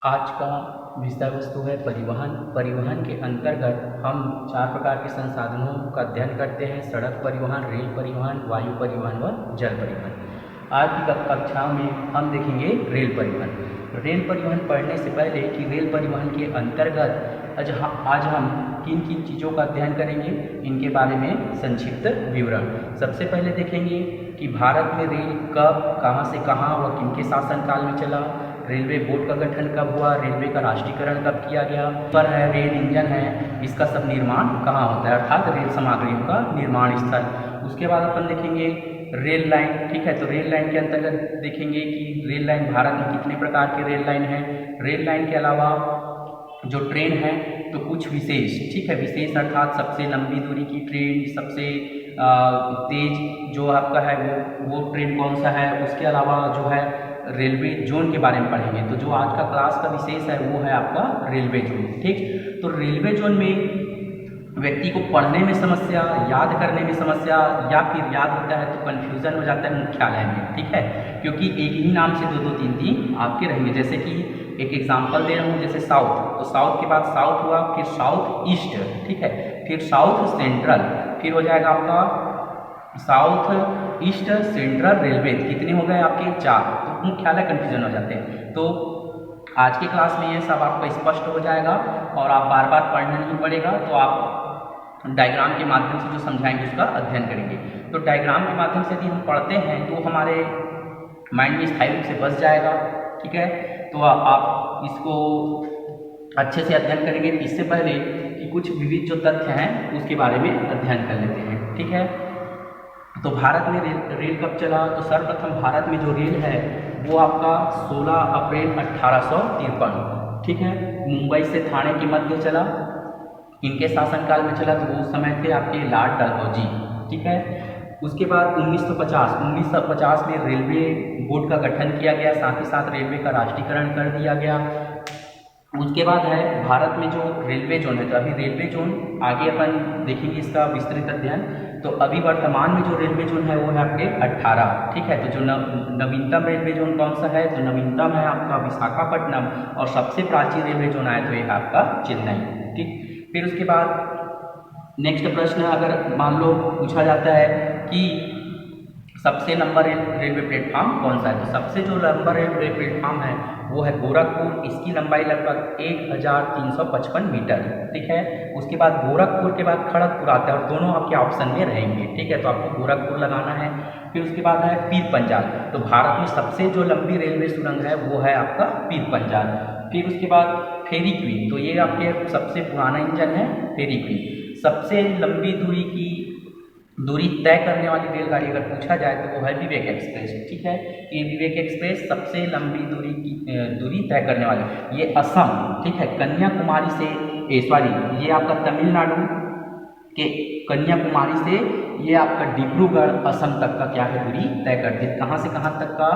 आज का विषय वस्तु है परिवहन। परिवहन के अंतर्गत हम 4 प्रकार के संसाधनों का अध्ययन करते हैं: सड़क परिवहन, रेल परिवहन, वायु परिवहन व जल परिवहन। आज की कक्षा में हम देखेंगे रेल परिवहन। रेल परिवहन पढ़ने से पहले कि रेल परिवहन के अंतर्गत आज हम किन किन चीज़ों का अध्ययन करेंगे, इनके बारे में संक्षिप्त विवरण। सबसे पहले देखेंगे कि भारत में रेल कब, कहाँ से कहाँ व किनके शासनकाल में चला, रेलवे बोर्ड का गठन कब हुआ, रेलवे का राष्ट्रीयकरण कब किया गया, पर है रेल इंजन है, इसका सब निर्माण कहाँ होता है, अर्थात रेल सामग्रियों का निर्माण स्थल। उसके बाद अपन देखेंगे रेल लाइन। ठीक है, तो रेल लाइन के अंतर्गत देखेंगे कि रेल लाइन भारत में कितने प्रकार के रेल लाइन है। रेल लाइन के अलावा जो ट्रेन है तो कुछ विशेष, ठीक है, विशेष अर्थात सबसे लंबी दूरी की ट्रेन, सबसे तेज जो आपका है वो ट्रेन कौन सा है। उसके अलावा जो है रेलवे जोन के बारे में पढ़ेंगे। तो जो आज का क्लास का विशेष है वो है आपका रेलवे जोन। ठीक, तो रेलवे जोन में व्यक्ति को पढ़ने में समस्या, याद करने में समस्या, या फिर याद होता है तो कन्फ्यूजन हो जाता है मुख्यालय में। ठीक है, क्योंकि एक ही नाम से दो तीन तीन आपके रहेंगे। जैसे कि एक एग्जांपल दे रहा हूँ, जैसे साउथ, तो साउथ के बाद साउथ हुआ, फिर साउथ ईस्ट, ठीक है, फिर साउथ सेंट्रल, फिर हो जाएगा आपका साउथ ईस्ट सेंट्रल रेलवे। कितने हो गए आपके? 4। तो मुख्यालय कन्फ्यूजन हो जाते हैं। तो आज के क्लास में ये सब आपको स्पष्ट हो जाएगा और आप बार बार पढ़ना नहीं पड़ेगा। तो आप डायग्राम के माध्यम से जो समझाएंगे उसका अध्ययन करेंगे। तो डायग्राम के माध्यम से यदि हम पढ़ते हैं तो हमारे माइंड में स्थायी रूप से बस जाएगा। ठीक है, तो आप इसको अच्छे से अध्ययन करेंगे। इससे पहले कि कुछ विविध जो तथ्य हैं उसके बारे में अध्ययन कर लेते हैं। ठीक है, तो भारत में रेल कब चला? तो सर्वप्रथम भारत में जो रेल है वो आपका 16 अप्रैल 1853, ठीक है, मुंबई से थाने के मध्य चला। इनके शासनकाल में चला तो वो उस समय थे आपके लॉर्ड डलहौजी। ठीक है, उसके बाद 1950 में रेलवे बोर्ड का गठन किया गया, साथ ही साथ रेलवे का राष्ट्रीयकरण कर दिया गया। उसके बाद है भारत में जो रेलवे जोन है, तो अभी रेलवे जोन आगे अपन देखेंगे इसका विस्तृत अध्ययन। तो अभी वर्तमान में जो रेलवे जोन है वो है आपके 18। ठीक है, तो जो नवीनतम रेलवे जोन कौन सा है? तो नवीनतम है आपका विशाखापट्टनम, और सबसे प्राचीन रेलवे जोन आया तो ये है आपका चेन्नई। ठीक, फिर उसके बाद नेक्स्ट प्रश्न अगर मान लो पूछा जाता है कि सबसे लंबा रेलवे प्लेटफॉर्म कौन सा है, तो सबसे जो लंबा रेलवे प्लेटफॉर्म है वो है गोरखपुर। इसकी लंबाई लगभग 1355 मीटर। ठीक है, उसके बाद गोरखपुर के बाद खड़गपुर आता है और दोनों आपके ऑप्शन में रहेंगे। ठीक है, तो आपको गोरखपुर लगाना है। फिर उसके बाद है पीर पंजाल। तो भारत में सबसे जो लंबी रेलवे सुरंग है वो है आपका पीर पंजाल। फिर उसके बाद फेरी क्वीन, तो ये आपके सबसे पुराना इंजन है फेरी क्वीन। सबसे लंबी दूरी तय करने वाली रेलगाड़ी अगर पूछा जाए तो वो है विवेक एक्सप्रेस। ठीक है, ये विवेक एक्सप्रेस सबसे लंबी दूरी तय करने वाली, ये असम, ठीक है, कन्याकुमारी से ये आपका तमिलनाडु के कन्याकुमारी से ये आपका डिब्रूगढ़ असम तक का क्या है दूरी तय करती है। कहाँ से कहाँ तक का?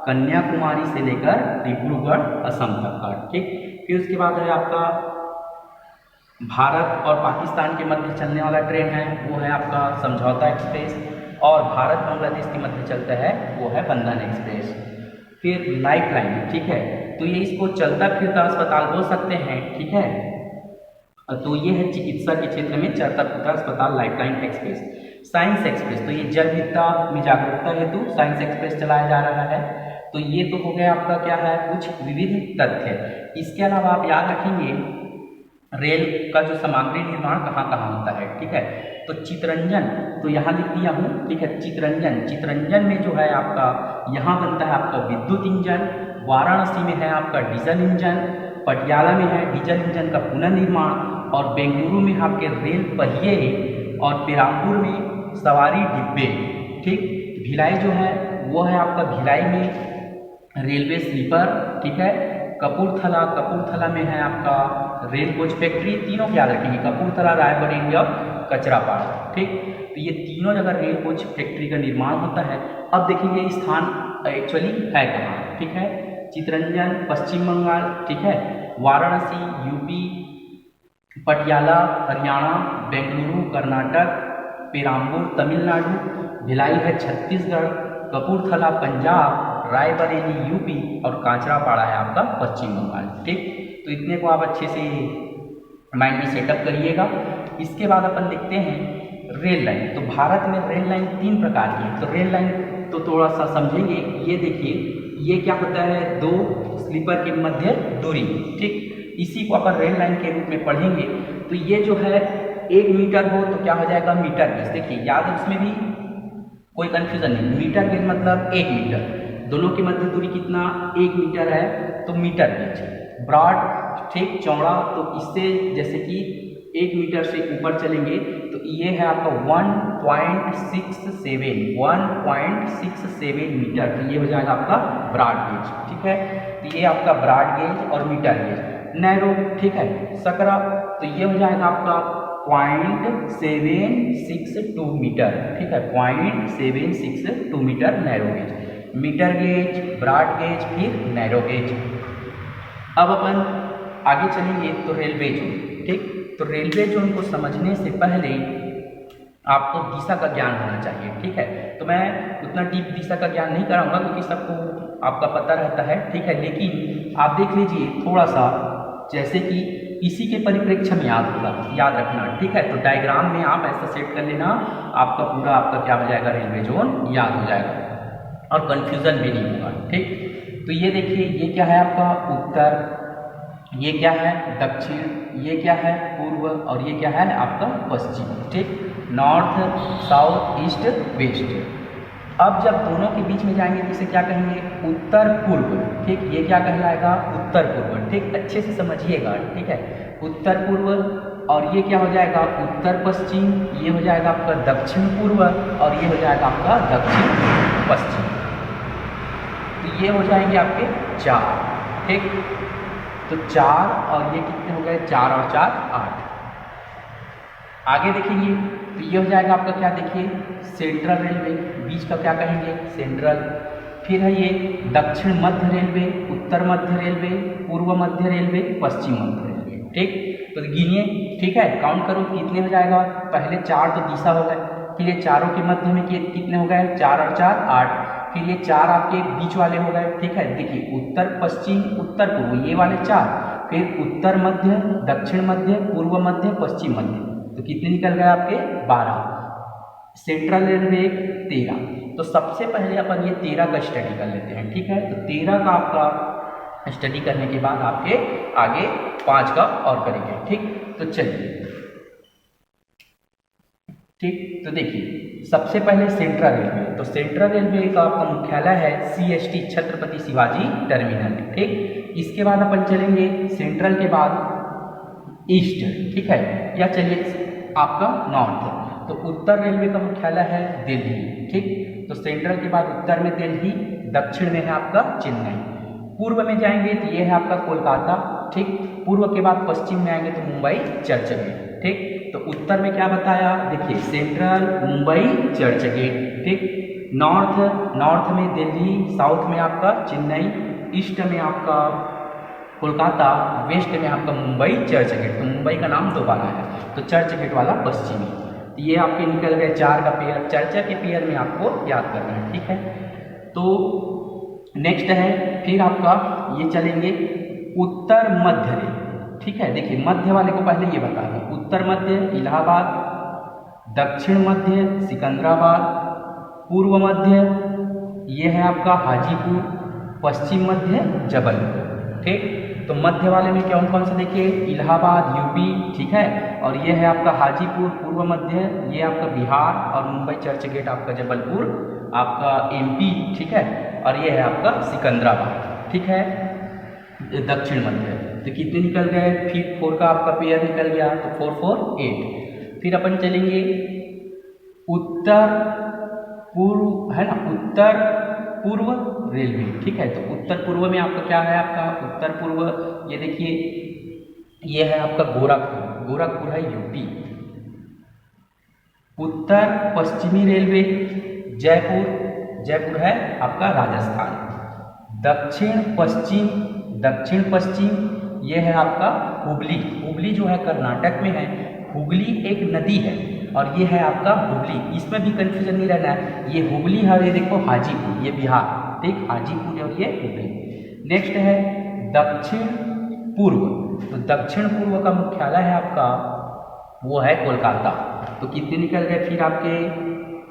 कन्याकुमारी से लेकर डिब्रूगढ़ असम तक का। ठीक, फिर उसके बाद है आपका भारत और पाकिस्तान के मध्य चलने वाला ट्रेन है वो है आपका समझौता एक्सप्रेस, और भारत बांग्लादेश के मध्य चलता है वो है बंधन एक्सप्रेस। फिर लाइफ लाइन, ठीक है, तो ये इसको चलता फिरता अस्पताल बोल सकते हैं। ठीक है, तो ये है चिकित्सा के क्षेत्र में चलता फिरता अस्पताल life line express. Science express, तो ये जन विद्या में जागरूकता हेतु साइंस एक्सप्रेस चलाया जा रहा है। तो ये तो हो गया आपका क्या है, कुछ विविध तथ्य। इसके अलावा आप याद रखेंगे रेल का जो सामग्री निर्माण कहाँ कहाँ होता है। ठीक है, तो चितरंजन, तो यहाँ लिख दिया हूँ। ठीक है, चितरंजन में जो है आपका यहाँ बनता है आपका विद्युत इंजन, वाराणसी में है आपका डीजल इंजन, पटियाला में है डीजल इंजन का पुनर्निर्माण, और बेंगलुरु में आपके रेल पहिए, और पेराम्बूर में सवारी डिब्बे। ठीक, भिलाई जो है वो है आपका भिलाई में रेलवे स्लीपर। ठीक है, कपूरथला में है आपका रेल कोच फैक्ट्री। तीनों याद रखेंगे, कपूरथला, रायबरेली और कचरापाड़। ठीक, तो ये तीनों जगह रेल कोच फैक्ट्री का निर्माण होता है। अब देखेंगे स्थान एक्चुअली है कहाँ। ठीक है, चितरंजन पश्चिम बंगाल, ठीक है, वाराणसी यूपी, पटियाला हरियाणा, बेंगलुरु कर्नाटक, पेराम्बूर तमिलनाडु, भिलाई है छत्तीसगढ़, कपूरथला पंजाब, रायबरेली यूपी और कांचरापाड़ा है आपका पश्चिम बंगाल। ठीक, तो इतने को आप अच्छे से माइंड में सेटअप करिएगा। इसके बाद अपन देखते हैं रेल लाइन। तो भारत में रेल लाइन 3 प्रकार की है। तो रेल लाइन तो थोड़ा सा समझेंगे। ये देखिए, ये क्या होता है, 2 स्लीपर के मध्य दूरी। ठीक, इसी को अपन रेल लाइन के रूप में पढ़ेंगे। तो ये जो है 1 मीटर हो तो क्या हो जाएगा, मीटर गेज। देखिए याद है, उसमें भी कोई कंफ्यूजन नहीं। मीटर गेज मतलब 1 मीटर, दोनों की मध्य दूरी कितना, 1 मीटर है, तो मीटर गेज। ब्रॉड, ठीक, चौड़ा, तो इससे जैसे कि 1 मीटर से ऊपर चलेंगे तो ये है आपका 1.67 मीटर। तो ये हो जाएगा आपका ब्रॉड गेज। ठीक है, तो ये आपका ब्रॉड गेज और मीटर गेज। नैरो, ठीक है, सकरा, तो ये हो जाएगा आपका 0.762 मीटर। ठीक है, 0.762 metre narrow gauge. Metre gauge, broad gauge, फिर नैरो गेज। अब अपन आगे चलेंगे तो रेलवे जोन। ठीक, तो रेलवे जोन को समझने से पहले आपको दिशा का ज्ञान होना चाहिए। ठीक है, तो मैं उतना डीप दिशा का ज्ञान नहीं कराऊंगा क्योंकि सबको आपका पता रहता है। ठीक है, लेकिन आप देख लीजिए थोड़ा सा, जैसे कि इसी के परिप्रेक्ष्य में याद होगा, याद रखना। ठीक है, तो डायग्राम में आप ऐसा सेट कर लेना, आपका पूरा आपका क्या हो जाएगा, रेलवे जोन याद हो जाएगा और कंफ्यूजन भी नहीं होगा। ठीक, तो ये देखिए, ये क्या है आपका उत्तर, ये क्या है दक्षिण, ये क्या है पूर्व, और ये क्या है आपका पश्चिम। ठीक, नॉर्थ, साउथ, ईस्ट, वेस्ट। अब जब दोनों के बीच में जाएंगे तो इसे क्या कहेंगे, उत्तर पूर्व। ठीक, ये क्या कहलाएगा, उत्तर पूर्व। ठीक, अच्छे से समझिएगा। ठीक है, उत्तर पूर्व, और ये क्या हो जाएगा, उत्तर पश्चिम, ये हो जाएगा आपका दक्षिण पूर्व, और ये हो जाएगा आपका दक्षिण पश्चिम। तो ये हो जाएंगे आपके 4। ठीक, तो 4 और ये कितने हो गए, 4 और 4 8। आगे देखेंगे तो ये हो जाएगा आपका क्या, देखिए सेंट्रल रेलवे, बीच का क्या कहेंगे, सेंट्रल। फिर है ये दक्षिण मध्य रेलवे, उत्तर मध्य रेलवे, पूर्व मध्य रेलवे, पश्चिम मध्य रेलवे। ठीक, तो गिनिए। ठीक है, काउंट करो कितने हो जाएगा। पहले 4 तो दिशा हो गए, फिर ये चारों के मध्य में कितने हो गए, 4 और 4 8। फिर ये 4 आपके बीच वाले हो गए। ठीक है, देखिए उत्तर पश्चिम, उत्तर पूर्व, ये वाले 4, फिर उत्तर मध्य, दक्षिण मध्य, पूर्व मध्य, पश्चिम मध्य, तो कितने निकल गए आपके 12। Central railway 13। तो सबसे पहले अपन ये 13 का स्टडी कर लेते हैं। ठीक है, तो 13 का आपका स्टडी करने के बाद आपके आगे 5 का और करेंगे। ठीक, तो चलिए। ठीक, तो देखिए सबसे पहले सेंट्रल रेलवे। तो सेंट्रल रेलवे का आपका मुख्यालय है CST छत्रपति शिवाजी टर्मिनल। ठीक, इसके बाद अपन चलेंगे सेंट्रल के बाद ईस्ट। ठीक है, या चलिए आपका नॉर्थ। तो उत्तर रेलवे का मुख्यालय है दिल्ली। ठीक, तो सेंट्रल के बाद उत्तर में दिल्ली, दक्षिण में है आपका चेन्नई, पूर्व में जाएंगे तो ये है आपका कोलकाता। ठीक, पूर्व के बाद पश्चिम में आएंगे तो मुंबई चर्चगेट। ठीक, तो उत्तर में क्या बताया, देखिए सेंट्रल, मुंबई, चर्चगेट। ठीक, नॉर्थ में दिल्ली, साउथ में आपका चेन्नई, ईस्ट में आपका कोलकाता, वेस्ट में आपका मुंबई चर्चगेट। तो मुंबई का नाम दोबारा है, तो चर्चगेट वाला पश्चिमी। तो ये आपके निकल गए 4 का पेयर। चर्चा के पेयर में आपको याद करना है। ठीक है, तो नेक्स्ट है फिर आपका ये चलेंगे उत्तर मध्य रेल। ठीक है, देखिए मध्य वाले को पहले ये बता दें, उत्तर मध्य इलाहाबाद, दक्षिण मध्य सिकंदराबाद, पूर्व मध्य ये है आपका हाजीपुर, पश्चिम मध्य जबलपुर। ठीक, तो मध्य वाले में कौन कौन से देखिए, इलाहाबाद यूपी। ठीक है, और ये है आपका हाजीपुर पूर्व मध्य, ये आपका बिहार, और मुंबई चर्चगेट आपका जबलपुर आपका MP। ठीक है, और ये है आपका सिकंदराबाद। ठीक है, दक्षिण मध्य। तो कितने निकल गए, फिर 4 का आपका पेयर निकल गया, तो 4 4 8। फिर अपन चलेंगे उत्तर पूर्व, है ना, उत्तर पूर्व रेलवे। ठीक है, तो उत्तर पूर्व में आपका क्या है, आपका उत्तर पूर्व, ये देखिए ये है आपका गोरखपुर, गोरखपुर है यूपी। उत्तर पश्चिमी रेलवे जयपुर, जयपुर है आपका राजस्थान। दक्षिण पश्चिम ये है आपका हुगली, हुगली जो है कर्नाटक में है। हुगली एक नदी है और ये है आपका हुगली, इसमें भी कंफ्यूजन नहीं रहना है। ये हुगली है, ये देखो हाजीपुर, ये बिहार। ठीक, हाजीपुर और ये हुगली। नेक्स्ट है दक्षिण पूर्व, तो दक्षिण पूर्व का मुख्यालय है आपका वो है कोलकाता। तो कितने निकल गए फिर आपके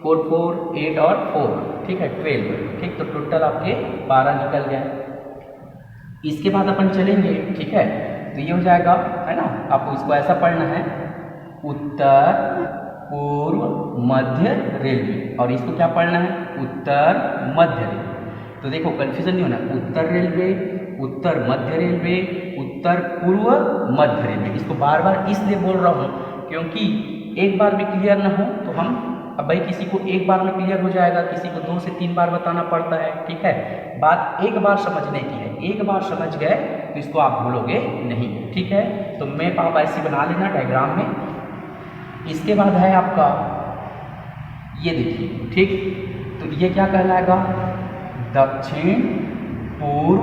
4 4 8 और 4, ठीक है 12, ठीक, तो टोटल आपके 12 निकल गए। इसके बाद अपन चलेंगे, ठीक है, तो ये हो जाएगा, है ना, आपको इसको ऐसा पढ़ना है उत्तर पूर्व मध्य रेलवे, और इसको क्या पढ़ना है उत्तर मध्य रेलवे। तो देखो कंफ्यूजन नहीं होना, उत्तर रेलवे, उत्तर मध्य रेलवे, उत्तर पूर्व मध्य रेलवे। इसको बार बार इसलिए बोल रहा हूँ क्योंकि एक बार में क्लियर ना हो तो हम, अब भाई किसी को एक बार में क्लियर हो जाएगा, किसी को 2 से 3 बार बताना पड़ता है, ठीक है। बात एक बार समझने की है, एक बार समझ गए तो इसको आप भूलोगे नहीं, ठीक है। तो मैप आप ऐसी बना लेना डायग्राम में। इसके बाद है आपका ये देखिए, ठीक, तो ये क्या कहलाएगा दक्षिण पूर्व,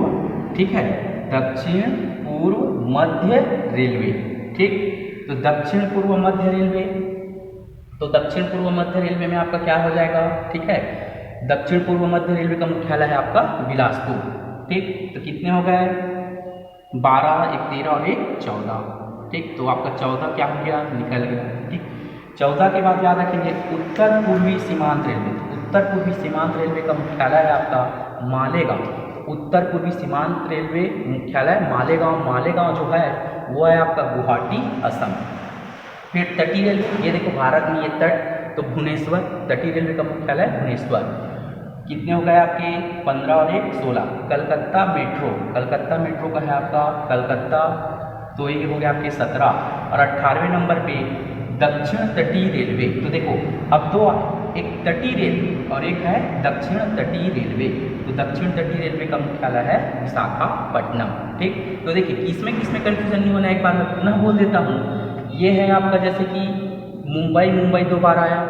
ठीक है, दक्षिण पूर्व मध्य रेलवे, ठीक। तो दक्षिण पूर्व मध्य रेलवे, तो दक्षिण पूर्व मध्य रेलवे में आपका क्या हो जाएगा, ठीक है, दक्षिण पूर्व मध्य रेलवे का मुख्यालय है आपका बिलासपुर, ठीक। तो कितने हो गए 12, एक 13 और एक 14, ठीक। तो आपका 14 क्या हो गया, निकल गया, ठीक। 14 के बाद याद रखेंगे उत्तर पूर्वी सीमांत रेलवे। उत्तर पूर्वी सीमांत रेलवे का मुख्यालय है आपका मालेगांव। उत्तर पूर्वी सीमांत रेलवे मुख्यालय मालेगांव, मालेगांव जो है वो है आपका गुवाहाटी असम। फिर तटीय रेलवे, ये देखो भारत में ये तट, तो भुवनेश्वर, तटीय रेलवे का मुख्यालय भुवनेश्वर। कितने हो गए आपके 15 और एक 16। कलकत्ता मेट्रो, कलकत्ता मेट्रो का है आपका कलकत्ता, तो ये हो गया आपके 17। और 18वें नंबर पे दक्षिण तटीय रेलवे। तो देखो अब दो, एक तटीय रेलवे और एक है दक्षिण तटीय रेलवे। तो दक्षिण तटीय रेलवे का मुख्यालय है विशाखापट्टनम, ठीक। तो देखिए किसमें किसमें कन्फ्यूजन नहीं होना, एक बार मैं पुनः बोल देता हूँ। ये है आपका जैसे कि मुंबई, मुंबई 2 बार आया,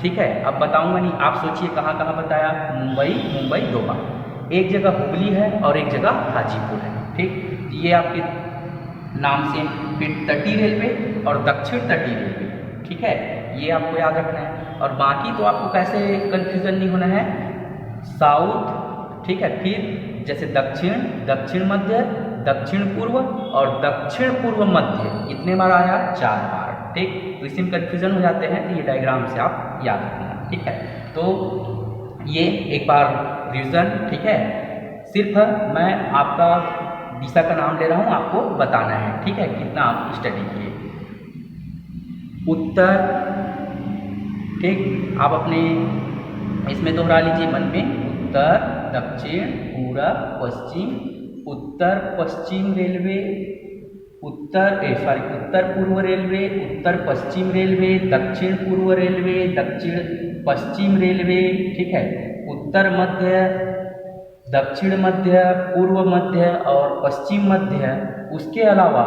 ठीक है। अब बताऊंगा नहीं, आप सोचिए कहाँ कहाँ बताया, मुंबई, मुंबई 2 बार। एक जगह हुगली है और एक जगह हाजीपुर है, ठीक। ये आपके नाम से। फिर तटीय रेलवे और दक्षिण तटीय रेलवे, ठीक है, ये आपको याद रखना है। और बाकी तो आपको कैसे कन्फ्यूजन नहीं होना है, साउथ, ठीक है, फिर जैसे दक्षिण, दक्षिण मध्य, दक्षिण पूर्व और दक्षिण पूर्व मध्य, कितने बार आया 4 बार, ठीक। तो इसी में कन्फ्यूजन हो जाते हैं, तो ये डायग्राम से आप याद रखना, ठीक है। तो ये एक बार रिवीजन, ठीक है, सिर्फ मैं आपका दिशा का नाम ले रहा हूँ, आपको बताना है, ठीक है, कितना आप स्टडी किए। उत्तर, ठीक, आप अपने इसमें दोहरा लीजिए मन में, उत्तर, दक्षिण, पूर्व, पश्चिम, उत्तर पश्चिम रेलवे, उत्तर पूर्व रेलवे, उत्तर पश्चिम रेलवे, दक्षिण पूर्व रेलवे, दक्षिण पश्चिम रेलवे, ठीक है, उत्तर मध्य, दक्षिण मध्य, पूर्व मध्य और पश्चिम मध्य। उसके अलावा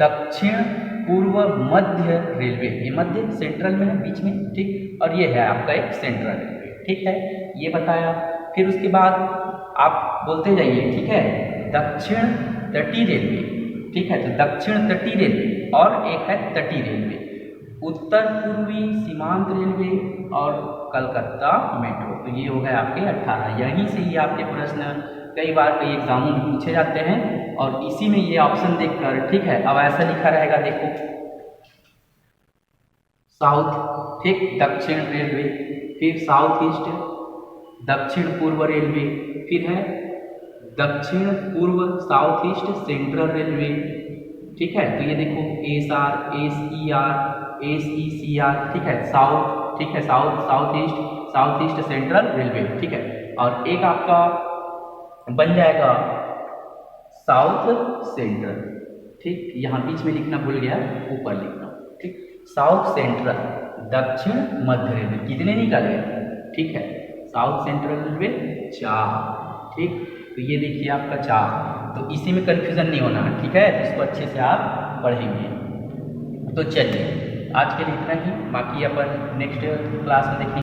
दक्षिण पूर्व मध्य रेलवे, ये मध्य सेंट्रल में है, बीच में, ठीक। और ये है आपका एक सेंट्रल रेलवे, ठीक है, ये बताया। फिर उसके बाद आप बोलते जाइए, ठीक है, दक्षिण तटीय रेलवे, ठीक है, तो दक्षिण तटीय रेलवे और एक है तटीय रेलवे, उत्तर पूर्वी सीमांत रेलवे और कलकत्ता मेट्रो। तो ये हो गए आपके 18। यहीं से ही आपके प्रश्न कई बार कई एग्जामों में पूछे जाते हैं और इसी में ये ऑप्शन देखकर, ठीक है, अब ऐसा लिखा रहेगा, देखो साउथ, ठीक, दक्षिण रेलवे, फिर साउथ ईस्ट, दक्षिण पूर्व रेलवे, फिर है दक्षिण पूर्व साउथ ईस्ट सेंट्रल रेलवे, ठीक है। तो ये देखो SR, SER, ठीक है, साउथ, ठीक है, साउथ ईस्ट सेंट्रल रेलवे, ठीक है। और एक आपका बन जाएगा साउथ सेंट्रल, ठीक, यहाँ बीच में लिखना भूल गया, ऊपर लिखना, ठीक, साउथ सेंट्रल, दक्षिण मध्य रेलवे, कितने निकले, ठीक है, साउथ सेंट्रल रेलवे 4, ठीक। तो ये देखिए आपका 4, तो इसी में कन्फ्यूजन नहीं होना, ठीक है, तो इसको अच्छे से आप पढ़ेंगे। तो चलिए आज के लिए इतना ही, बाकी अपन नेक्स्ट क्लास में देखेंगे।